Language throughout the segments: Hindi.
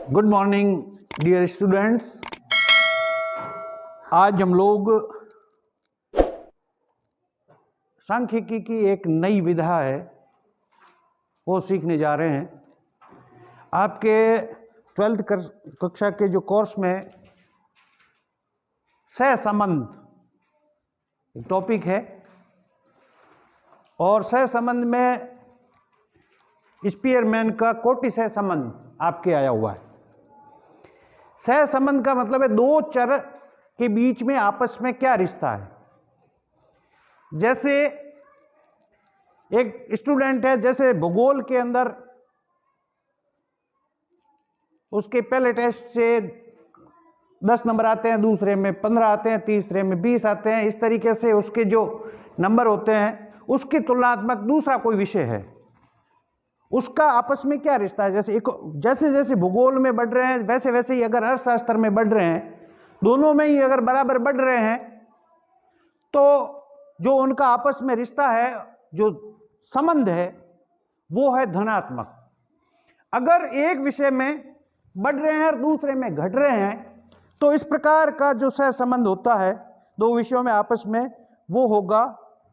Good morning dear students. आज हम लोग सांख्यिकी की एक नई विधा है वो सीखने जा रहे हैं। आपके 12th कक्षा के जो कोर्स में सहसंबंध एक टॉपिक है और सहसंबंध में स्पीयरमैन का कोटि सहसंबंध आपके आया हुआ है। सहसंबंध का मतलब है दो चर के बीच में आपस में क्या रिश्ता है। जैसे एक स्टूडेंट है, जैसे भूगोल के अंदर उसके पहले टेस्ट से 10 नंबर आते हैं, दूसरे में 15 आते हैं, तीसरे में 20 आते हैं। इस तरीके से उसके जो नंबर होते हैं उसके तुलनात्मक दूसरा कोई विषय है, उसका आपस में क्या रिश्ता है। जैसे जैसे भूगोल में बढ़ रहे हैं वैसे वैसे ही अगर अर्थशास्त्र में बढ़ रहे हैं, दोनों में ही अगर बराबर बढ़ रहे हैं तो जो उनका आपस में रिश्ता है, जो संबंध है, वो है धनात्मक। अगर एक विषय में बढ़ रहे हैं और दूसरे में घट रहे हैं तो इस प्रकार का जो सहसंबंध होता है दो विषयों में आपस में, वो होगा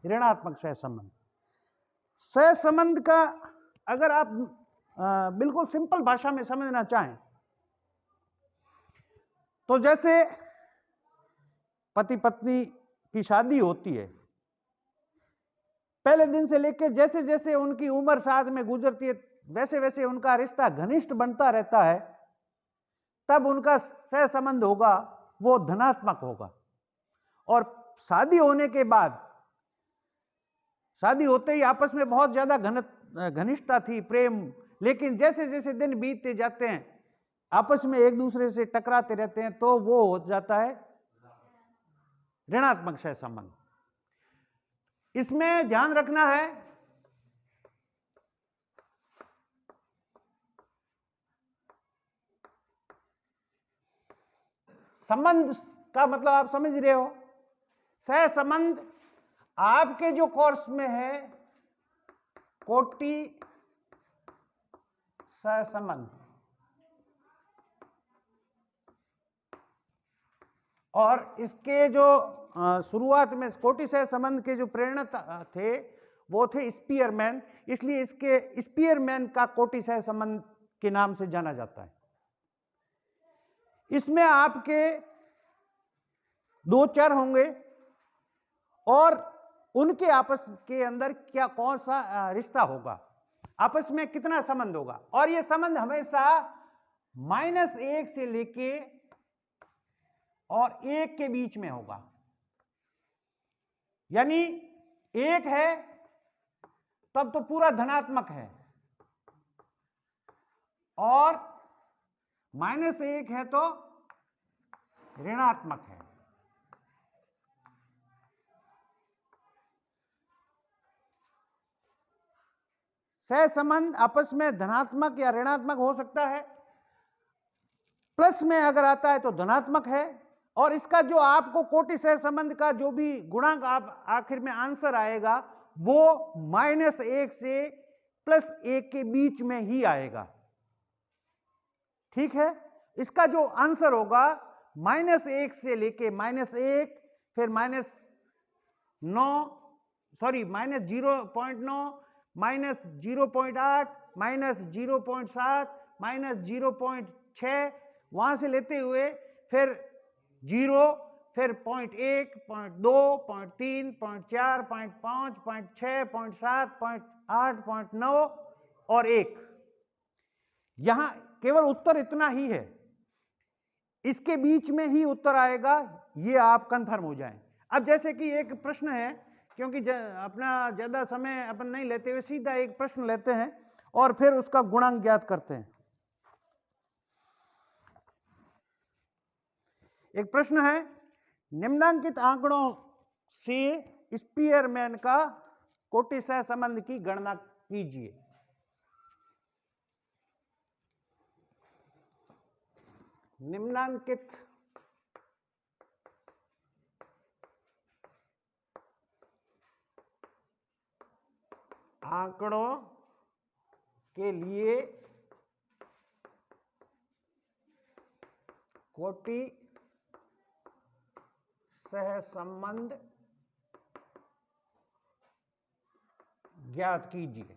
ऋणात्मक सहसंबंध। सहसंबंध का अगर आप बिल्कुल सिंपल भाषा में समझना चाहें तो जैसे पति पत्नी की शादी होती है, पहले दिन से लेकर जैसे जैसे उनकी उम्र साथ में गुजरती है वैसे वैसे उनका रिश्ता घनिष्ठ बनता रहता है, तब उनका सहसंबंध होगा वो धनात्मक होगा। और शादी होने के बाद, शादी होते ही आपस में बहुत ज्यादा घनिष्ठता थी, प्रेम, लेकिन जैसे जैसे दिन बीतते जाते हैं आपस में एक दूसरे से टकराते रहते हैं तो वो हो जाता है ऋणात्मक सहसंबंध। इसमें ध्यान रखना है संबंध का मतलब आप समझ रहे हो। सहसंबंध आपके जो कोर्स में है कोटि सहसंबंध, और इसके जो शुरुआत में कोटि सहसंबंध के जो प्रेरणा थे वो थे स्पीयरमैन, इसलिए इसके स्पीयरमैन का कोटि सहसंबंध के नाम से जाना जाता है। इसमें आपके दो चर होंगे और उनके आपस के अंदर क्या कौन सा रिश्ता होगा, आपस में कितना संबंध होगा, और यह संबंध हमेशा -1 से लेके और 1 के बीच में होगा। यानी 1 है तब तो पूरा धनात्मक है और -1 है तो ऋणात्मक है। सहसंबंध आपस में धनात्मक या ऋणात्मक हो सकता है। प्लस में अगर आता है तो धनात्मक है, और इसका जो आपको कोटि सहसंबंध का जो भी गुणांक आप आखिर में आंसर आएगा वो -1 से +1 के बीच में ही आएगा। ठीक है, इसका जो आंसर होगा -1 से लेके -1, फिर -9, सॉरी -0.9, -0.8, -0.7, -0.6, वहां से लेते हुए फिर 0, फिर 0.1, 0.2, 0.3, 0.4, 0.5, 0.6, 0.7, 0.8, 0.9 और 1। यहां केवल उत्तर इतना ही है, इसके बीच में ही उत्तर आएगा, ये आप कंफर्म हो जाएं। अब जैसे कि एक प्रश्न है, क्योंकि अपना ज्यादा समय अपन नहीं लेते हुए सीधा एक प्रश्न लेते हैं और फिर उसका गुणांक ज्ञात करते हैं। एक प्रश्न है, निम्नांकित आंकड़ों से स्पीयरमैन का कोटि सहसंबंध की गणना कीजिए। निम्नांकित आंकड़ों के लिए कोटि सहसंबंध ज्ञात कीजिए।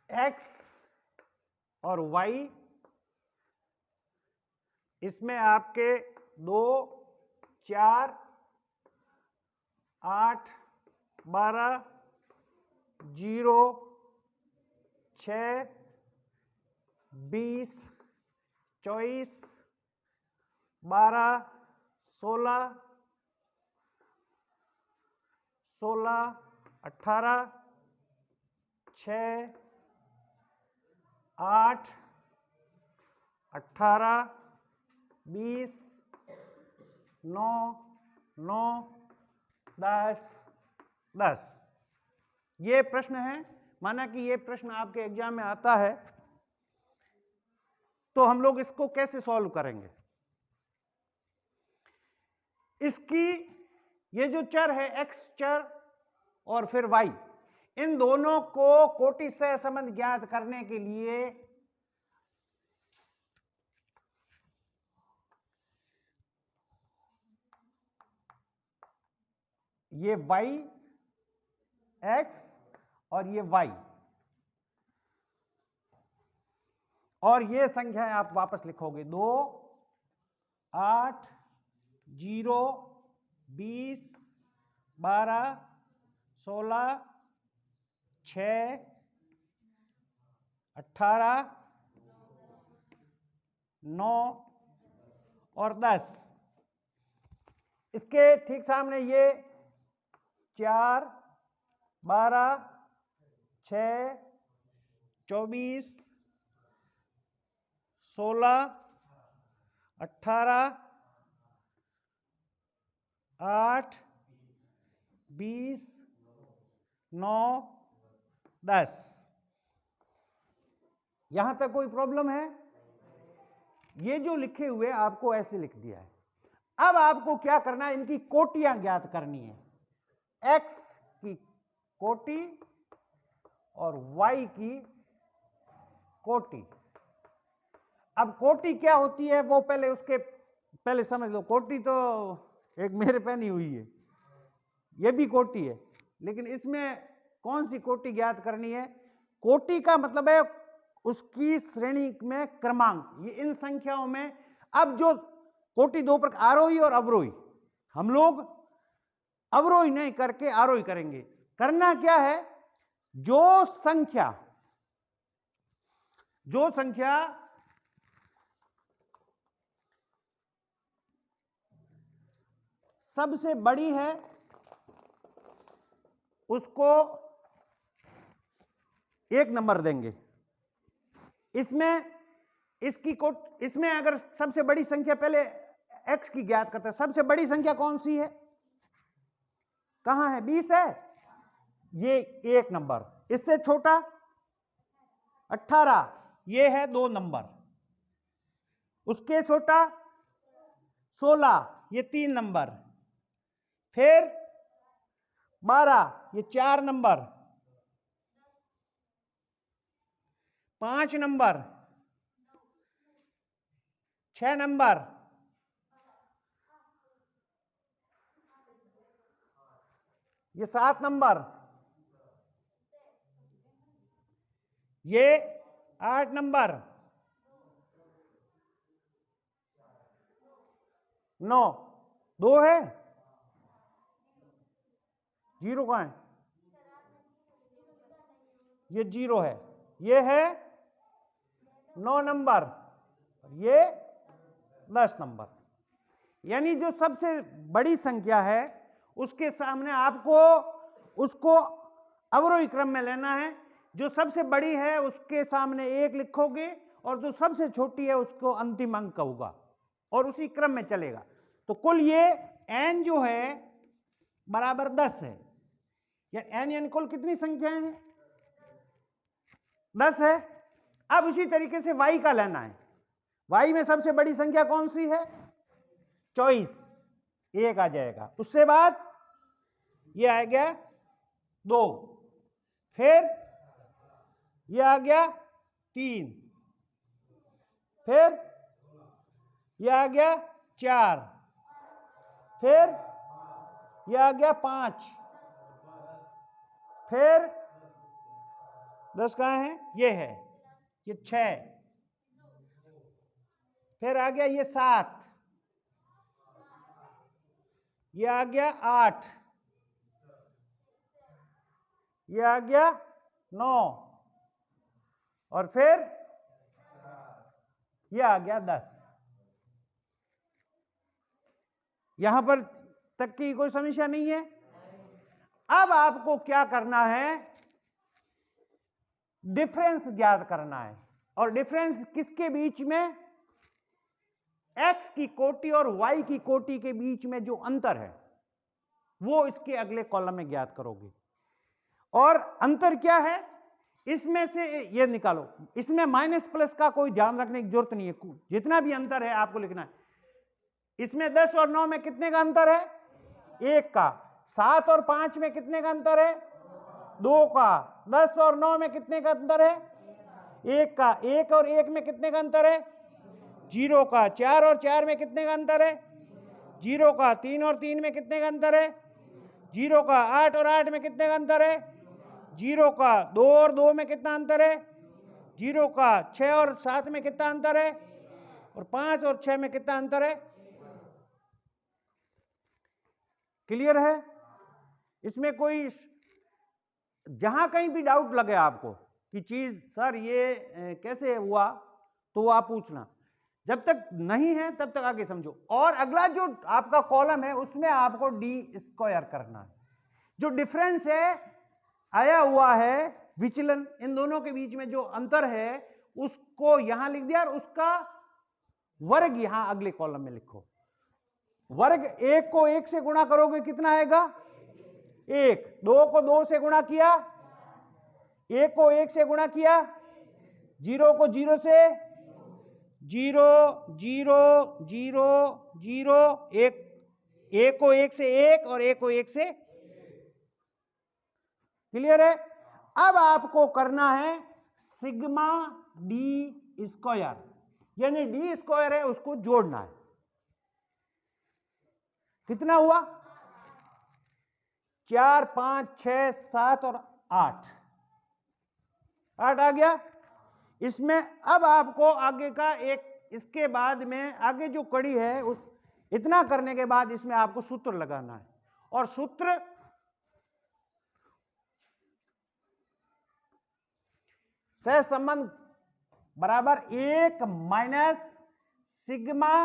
x और y, इसमें आपके 2, 4, 8, 12, 0, 6, 20, 24, 12, 16, 16, 18, 6, 8, 18, 20, 9, 9, 10, 10। ये प्रश्न है, माना कि ये प्रश्न आपके एग्जाम में आता है, तो हम लोग इसको कैसे सॉल्व करेंगे? इसकी ये जो चर है x चर और फिर y, इन दोनों को कोटि सहसंबंध ज्ञात करने के लिए ये y x और ये y और ये संख्याएं आप वापस लिखोगे 2, 8, 0, 20, 12, 16, 6, 18, 9 और 10। इसके ठीक सामने ये 4, 12, 6, 24, 16, 18, 8, 20, 9, 10। यहां तक कोई प्रॉब्लम है? ये जो लिखे हुए आपको ऐसे लिख दिया है। अब आपको क्या करना है, इनकी कोटियां ज्ञात करनी है। x की कोटि और y की कोटि। अब कोटि क्या होती है वो पहले समझ लो। कोटि तो एक मेरे पे नहीं हुई है, ये भी कोटि है, लेकिन इसमें कौन सी कोटि ज्ञात करनी है? कोटि का मतलब है उसकी श्रेणी में क्रमांक। ये इन संख्याओं में, अब जो कोटि दो प्रकार, आरोही और अवरोही, हम लोग अवरोही नहीं करके आरोही करेंगे। करना क्या है, जो संख्या सबसे बड़ी है उसको 1 नंबर देंगे। इसमें अगर सबसे बड़ी संख्या, पहले x की ज्ञात करते हैं। सबसे बड़ी संख्या कौन सी है? कहां है? 20 है, ये 1 नंबर। इससे छोटा 18, ये है 2 नंबर। उसके छोटा 16, ये 3 नंबर। फिर 12, ये 4 नंबर। 5 नंबर, 6 नंबर, ये 7 नंबर, ये 8 नंबर, 9, 2 है, 0 कहां है? ये 0 है, ये है 9 नंबर, ये 10 नंबर। यानी जो सबसे बड़ी संख्या है उसके सामने आपको उसको अवरोही क्रम में लेना है। जो सबसे बड़ी है उसके सामने 1 लिखोगे और जो सबसे छोटी है उसको अंतिम अंक होगा और उसी क्रम में चलेगा। तो कुल ये n जो है बराबर 10 है। या n यानी कुल कितनी संख्याएं हैं? 10 है। अब उसी तरीके से y का लेना है। y में सबसे बड़ी संख्या कौन सी है? 24, 1 आ जाएगा। उससे बाद ये आ गया 2, फिर ये आ गया 3, फिर ये आ गया 4, फिर ये आ गया 5, फिर 10 कहाँ है? ये है, ये 6, फिर आ गया ये 7, ये आ गया 8, ये आ गया 9, और फिर ये आ गया 10। यहां पर तक की कोई समस्या नहीं है। अब आपको क्या करना है? डिफरेंस ज्ञात करना है। और डिफरेंस किसके बीच में? x की कोटि और y की कोटि के बीच में जो अंतर है वो इसके अगले कॉलम में ज्ञात करोगे। और अंतर क्या है? इसमें से ये निकालो। इसमें माइनस प्लस का कोई ध्यान रखने की जरूरत नहीं है, जितना भी अंतर है आपको लिखना है। इसमें 10 और 9 में कितने का अंतर है? 1 का। 7 और 5 में कितने का अंतर है? 2 का। 10 और 9 में कितने का अंतर है? 1 का। 1 और 1 में कितने का अंतर है? 0 का। 4 और 4 में कितने का अंतर है? 0 का। 3 और 3 में कितने का अंतर है? 0 का। 8 और 8 में कितने का अंतर है? 0 का। 2 और 2 में कितना अंतर है? 0 का। 6 और 7 में कितना अंतर है? और 5 और 6 में कितना अंतर है? क्लियर है? इसमें कोई जहां कहीं भी डाउट लगे आपको कि चीज सर ये कैसे हुआ, तो वो आप पूछना। जब तक नहीं है तब तक आगे समझो। और अगला जो आपका कॉलम है उसमें आपको डी स्क्वायर करना है। जो डिफरेंस है आया हुआ है, विचलन इन दोनों के बीच में जो अंतर है उसको यहां लिख दिया, और उसका वर्ग यहां अगले कॉलम में लिखो। वर्ग 1 को 1 से गुणा करोगे कितना आएगा? 1। 2 को 2 से गुणा किया, 1 को 1 से गुणा किया, 0 को 0 से 0 0 0 0, 1 को 1 से 1 और 1 को 1 से। क्लियर है? अब आपको करना है सिग्मा डी स्क्वायर, यानी डी स्क्वायर है उसको जोड़ना है। कितना हुआ? 4 5 6 7 और 8 आ गया। इसमें अब आपको आगे का एक, इसके बाद में आगे जो कड़ी है उस इतना करने के बाद इसमें आपको सूत्र लगाना है। और सूत्र सहसंबंध बराबर 1 माइनस सिग्मा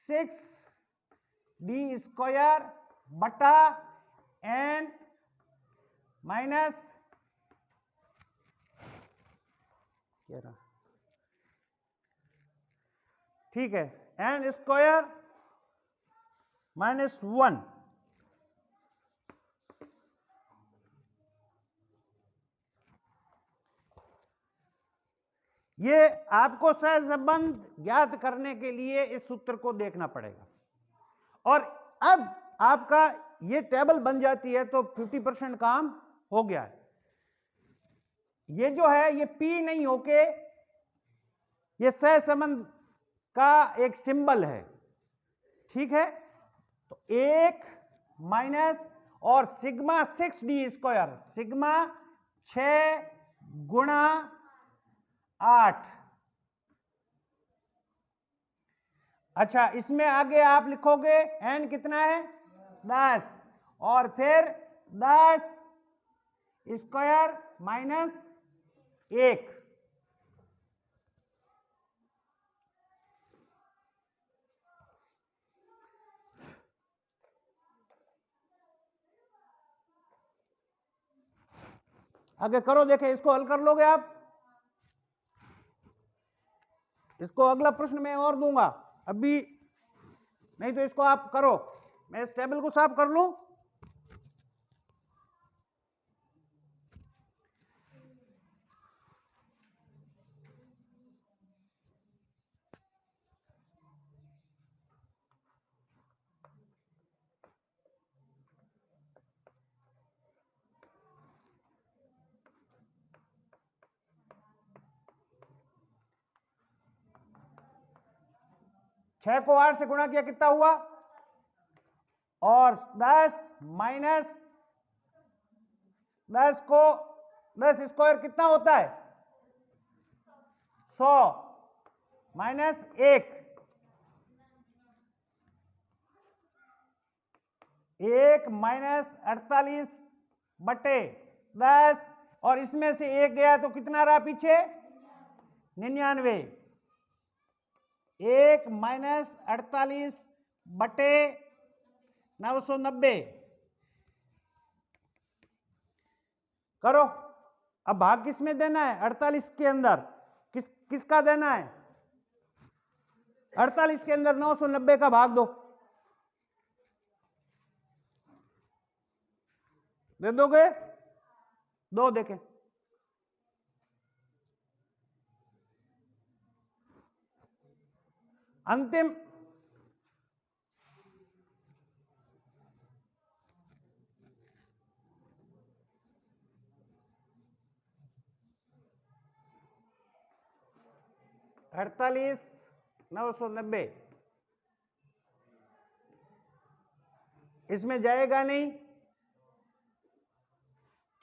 6 डी स्क्वायर बटा एन माइनस क्या रहा, ठीक है, एन स्क्वायर माइनस 1 ये आपको सहसंबंध ज्ञात करने के लिए इस सूत्र को देखना पड़ेगा। और अब आपका ये टेबल बन जाती है तो 50% काम हो गया है। ये जो है ये P नहीं होके ये सहसंबंध का एक सिंबल है, ठीक है। तो 1 माइनस और सिग्मा 6 डी स्क्वायर, सिग्मा 6 गुणा 8। अच्छा, इसमें आगे आप लिखोगे n कितना है? 10, और फिर 10 स्क्वायर माइनस 1। आगे करो, देखें इसको हल कर लोगे आप। इसको अगला प्रश्न मैं और दूंगा अभी, नहीं तो इसको आप करो। मैं इस टेबल को साफ कर लूं। 6 को 8 से गुणा किया कितना हुआ, और 10 माइनस 10 को 10 स्क्वायर कितना होता है 100 माइनस 1 माइनस 48 बटे 10, और इसमें से 1 गया तो कितना रहा पीछे 99। 1 माइनस 48 बटे 990 करो। अब भाग किस में देना है 48 के अंदर, किसका देना है 48 के अंदर 990 का भाग दो, दे दोगे 2 देखें, अंतिम अड़तालीस 990 इसमें जाएगा नहीं,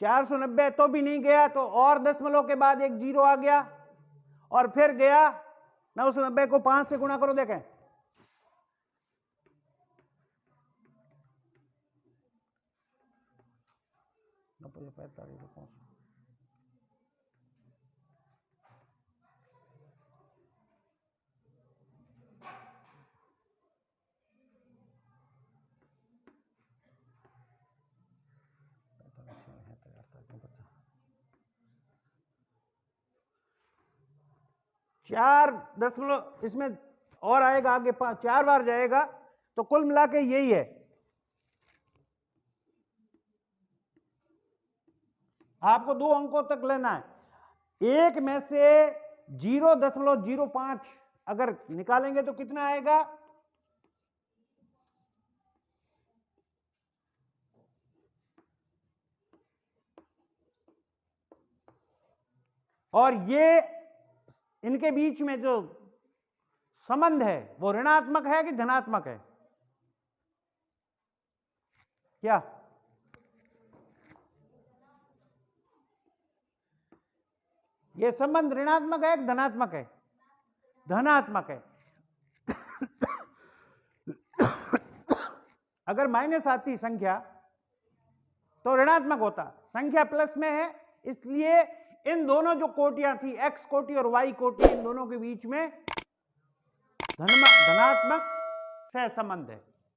490 तो भी नहीं गया, तो और दशमलव के बाद एक जीरो आ गया और फिर गया 990 को 5 से गुणा करो, देखें चार दशमलव इसमें और आएगा आगे 4 बार जाएगा, तो कुल मिला के यही है। आपको 2 अंकों तक लेना है, एक में से 0.05 अगर निकालेंगे तो कितना आएगा, और ये इनके बीच में जो संबंध है वो ऋणात्मक है कि धनात्मक है, क्या ये संबंध ऋणात्मक है कि धनात्मक है, धनात्मक है। अगर माइनस आती संख्या तो ऋणात्मक होता, संख्या प्लस में है, इसलिए इन दोनों जो कोटियां थी x कोटि और y कोटि, इन दोनों के बीच में धनात्मक सहसंबंध है।